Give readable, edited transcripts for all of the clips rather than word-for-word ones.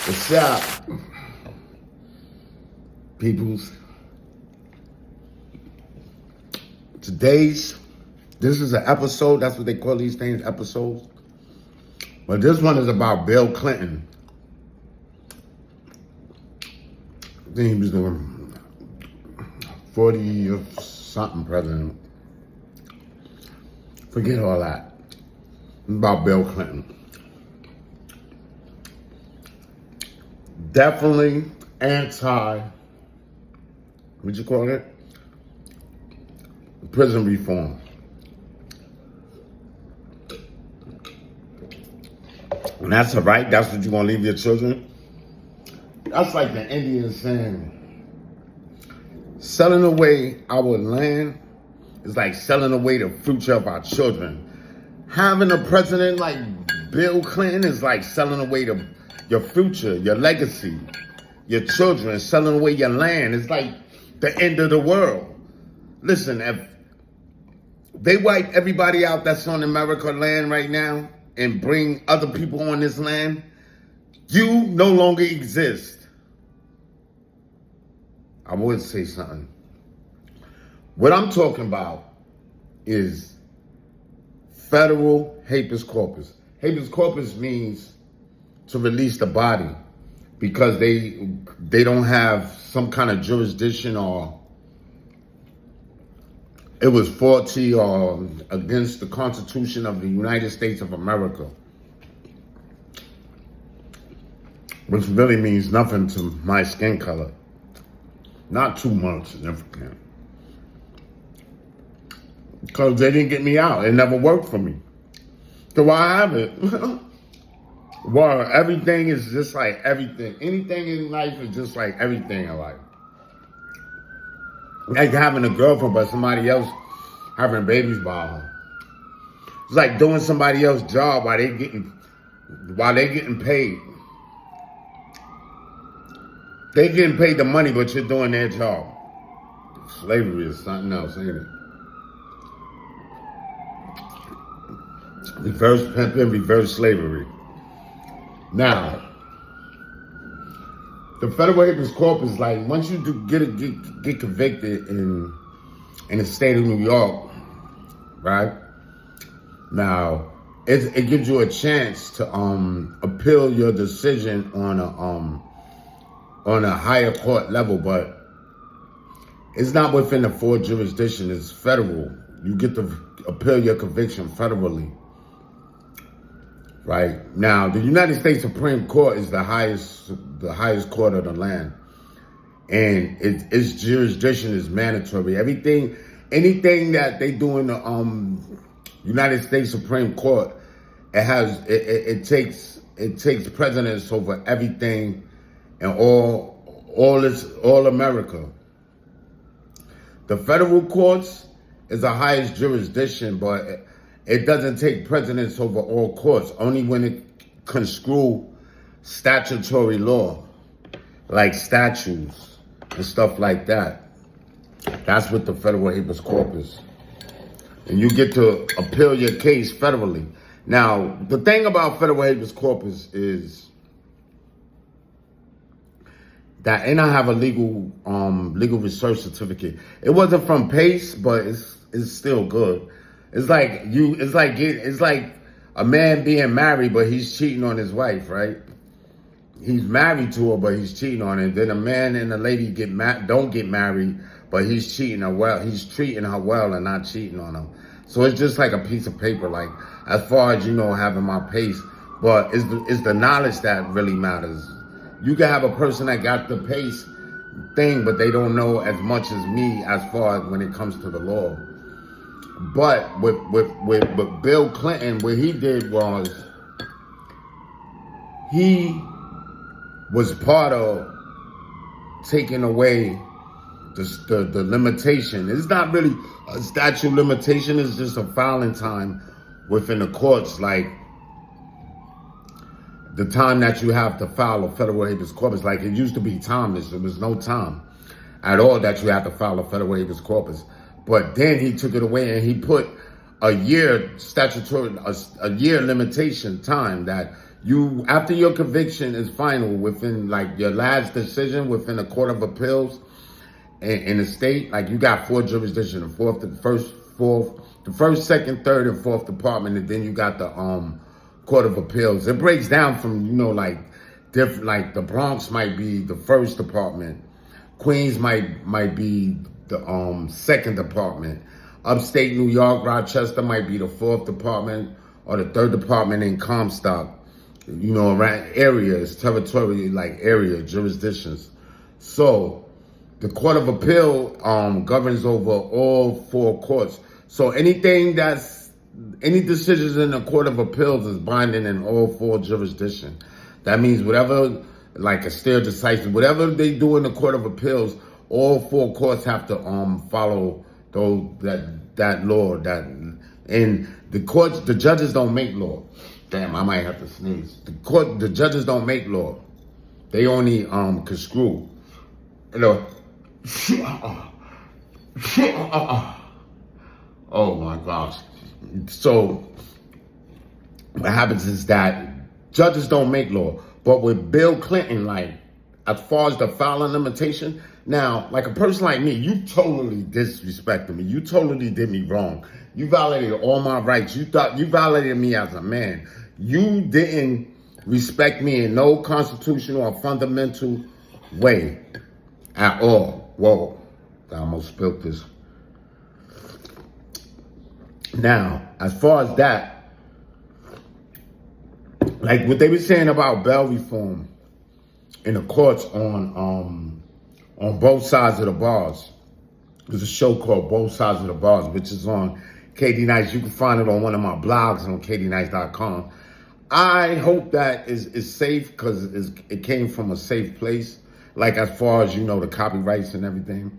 What's up, peoples? This is an episode. That's what they call these things, episodes. But this one is about Bill Clinton. I think he was doing 40 or something president. Forget all that. About Bill Clinton. Definitely what'd you call it? Prison reform. And that's a right. That's what you're going to leave your children. That's like the Indians saying, selling away our land is like selling away the future of our children. Having a president like Bill Clinton is like selling away your future, your legacy, your children, selling away your land. It's like the end of the world. Listen, if they wipe everybody out that's on American land right now and bring other people on this land, you no longer exist. I would say something. What I'm talking about is federal habeas corpus. Habeas corpus means to release the body because they don't have some kind of jurisdiction or it was faulty or against the Constitution of the United States of America. Which really means nothing to my skin color. Not too much significant. Because they didn't get me out. It never worked for me. So why have it? Well, everything is just like everything. Anything in life is just like everything in life. Like having a girlfriend but somebody else having babies by her. It's like doing somebody else's job while they getting paid. They getting paid the money, but you're doing their job. Slavery is something else, ain't it? Reverse pimping, reverse slavery. Now, the federal habeas corpus, like once you get convicted in the state of New York, right? Now, it gives you a chance to appeal your decision on a higher court level, but it's not within the four jurisdiction. It's federal. You get to appeal your conviction federally. Right now, the United States Supreme Court is the highest court of the land, and its jurisdiction is mandatory. Anything that they do in the United States Supreme Court, it takes precedence over everything and all America. The federal courts is the highest jurisdiction, but it doesn't take precedence over all courts, only when it construe statutory law, like statutes and stuff like that. That's what the federal habeas corpus. And you get to appeal your case federally. Now, the thing about federal habeas corpus is that, and I have a legal research certificate. It wasn't from PACE, but it's still good. It's like a man being married, but he's cheating on his wife, right? He's married to her, but he's cheating on her. Then a man and a lady don't get married, but he's cheating her well. He's treating her well and not cheating on her. So it's just like a piece of paper, like as far as having my pace. But it's the knowledge that really matters. You can have a person that got the pace thing, but they don't know as much as me as far as when it comes to the law. But with Bill Clinton, what he did was he was part of taking away the limitation. It's not really a statute limitation. It's just a filing time within the courts, like the time that you have to file a federal habeas corpus. Like it used to be timeless. There was no time at all that you had to file a federal habeas corpus. But then he took it away and he put a year limitation time that You, after your conviction is final, within like your last decision within the Court of Appeals in the state, like you got 4 jurisdictions: the first, second, third, and fourth department, and then you got the Court of Appeals. It breaks down from, like different, like the Bronx might be the first department, Queens might be the second department, upstate New York, Rochester might be the fourth department or the third department in Comstock. Around areas, territory, like area, jurisdictions. So the Court of Appeal governs over all 4 courts. So any decisions in the Court of Appeals is binding in all 4 jurisdictions. That means whatever, like a stare decisis, whatever they do in the Court of Appeals, all 4 courts have to follow that law. And the judges don't make law. Damn, I might have to sneeze. The judges don't make law. They only construe. Oh my gosh. So what happens is that judges don't make law. But with Bill Clinton, like, as far as the filing limitation, now, like a person like me, you totally disrespected me. You totally did me wrong. You violated all my rights. You violated me as a man. You didn't respect me in no constitutional or fundamental way at all. Whoa, I almost spilled this. Now, as far as that, like what they were saying about bail reform in the courts on both sides of the bars. There's a show called Both Sides of the Bars, which is on KD Nights. You can find it on one of my blogs on kdnights.com. I hope that is safe because it came from a safe place. Like as far as, the copyrights and everything.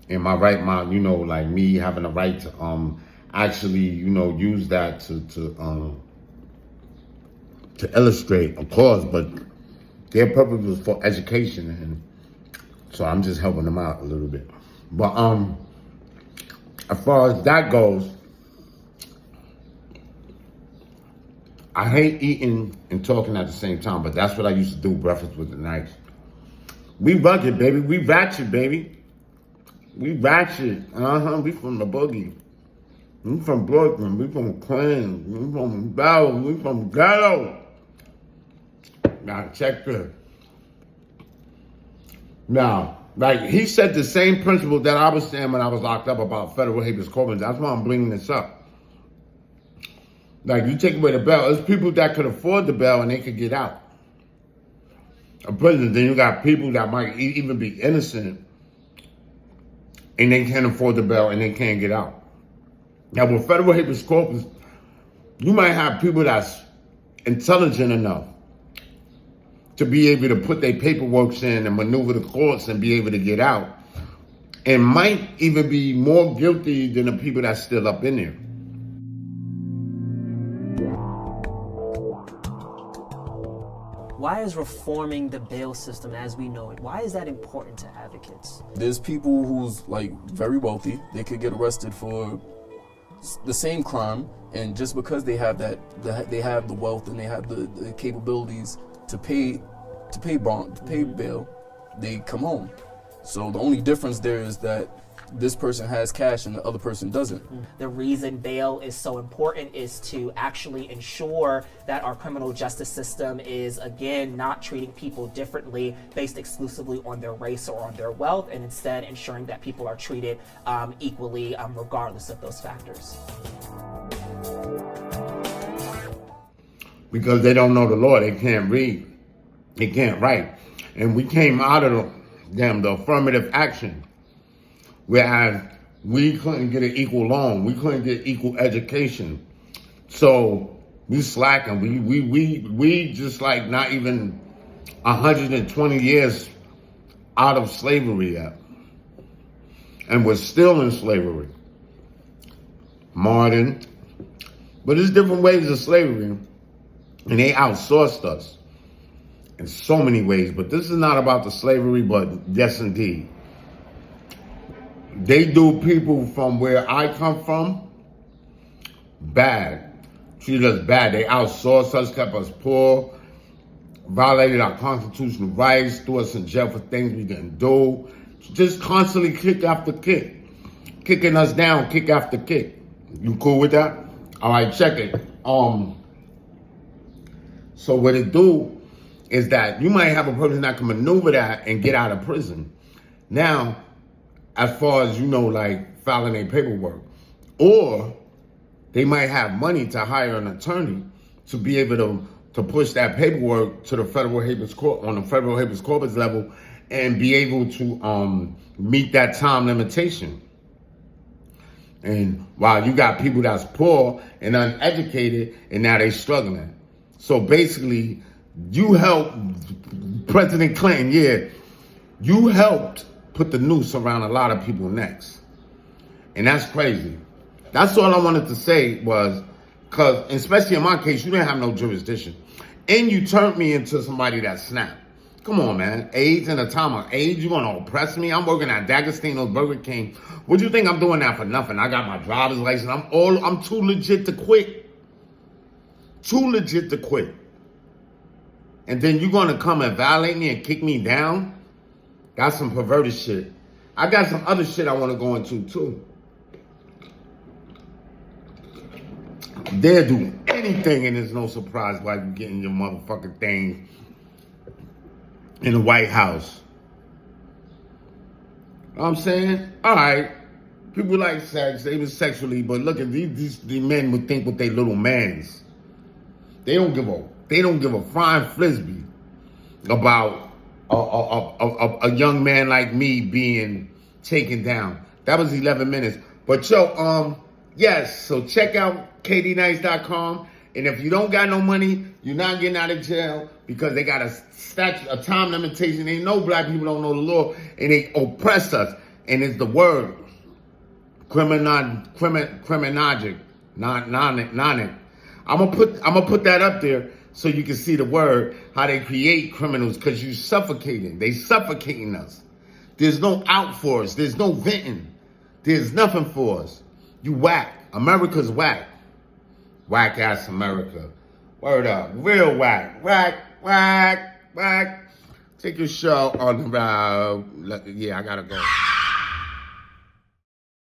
And like me having the right to actually, use that to illustrate, of course, but their purpose was for education, and so I'm just helping them out a little bit. But as far as that goes, I hate eating and talking at the same time, but that's what I used to do, breakfast with the Nights. We rugged, baby. We ratchet, baby. We ratchet. We from the boogie. We from Brooklyn. We from Queens. We from Bell. We from Ghetto. Now, check this. Now, like he said the same principle that I was saying when I was locked up about federal habeas corpus. That's why I'm bringing this up. Like, you take away the bail. There's people that could afford the bail and they could get out of prison. Then you got people that might even be innocent and they can't afford the bail and they can't get out. Now, with federal habeas corpus, you might have people that's intelligent enough to be able to put their paperwork in and maneuver the courts and be able to get out, and might even be more guilty than the people that's still up in there. Why is reforming the bail system as we know it, why is that important to advocates? There's people who's like very wealthy, they could get arrested for the same crime, and just because they have they have the wealth and they have the capabilities to pay bail, they come home. So the only difference there is that this person has cash and the other person doesn't. The reason bail is so important is to actually ensure that our criminal justice system is, again, not treating people differently based exclusively on their race or on their wealth, and instead ensuring that people are treated equally regardless of those factors. Because they don't know the law, they can't read, they can't write. And we came out of the affirmative action, whereas we couldn't get an equal loan, we couldn't get equal education. So we slacking. We just like not even 120 years out of slavery yet, and we're still in slavery. Modern, but there's different ways of slavery, and they outsourced us in so many ways. But this is not about the slavery, but yes, indeed. They do people from where I come from bad. Treat us bad. They outsourced us, kept us poor, violated our constitutional rights, threw us in jail for things we didn't do. Just constantly kick after kick. Kicking us down, kick after kick. You cool with that? All right, check it. So what it do is that you might have a person that can maneuver that and get out of prison. Now, as far as, like filing their paperwork. Or they might have money to hire an attorney to be able to push that paperwork to the federal habeas corpus, on the federal habeas corpus level, and be able to meet that time limitation. And while you got people that's poor and uneducated, and now they struggling. So basically, you helped President Clinton, you helped put the noose around a lot of people's necks. And that's crazy. That's all I wanted to say was, because especially in my case, you didn't have no jurisdiction. And you turned me into somebody that snapped. Come on, man. AIDS in a time of AIDS, you gonna oppress me? I'm working at D'Agostino's Burger King. What do you think I'm doing that for nothing? I got my driver's license. I'm too legit to quit. Too legit to quit. And then you gonna come and violate me and kick me down? That's some perverted shit. I got some other shit I wanna go into too. They'll do anything and there's no surprise why you getting your motherfucking thing in the White House. You know what I'm saying? All right. People like sex, even sexually, but look at these men would think with their little mans. They don't give a flying frisbee about a young man like me being taken down. That was 11 minutes. But yes, so check out kdnice.com. And if you don't got no money, you're not getting out of jail because they got a time limitation. They know black people don't know the law and they oppress us. And it's the word criminogenic, non. I'm gonna put that up there so you can see the word, how they create criminals, because you suffocating. They suffocating us. There's no out for us. There's no venting. There's nothing for us. You whack. America's whack. Whack ass America. Word up. Real whack. Whack, whack, whack. Take your show on the road. Yeah, I gotta go.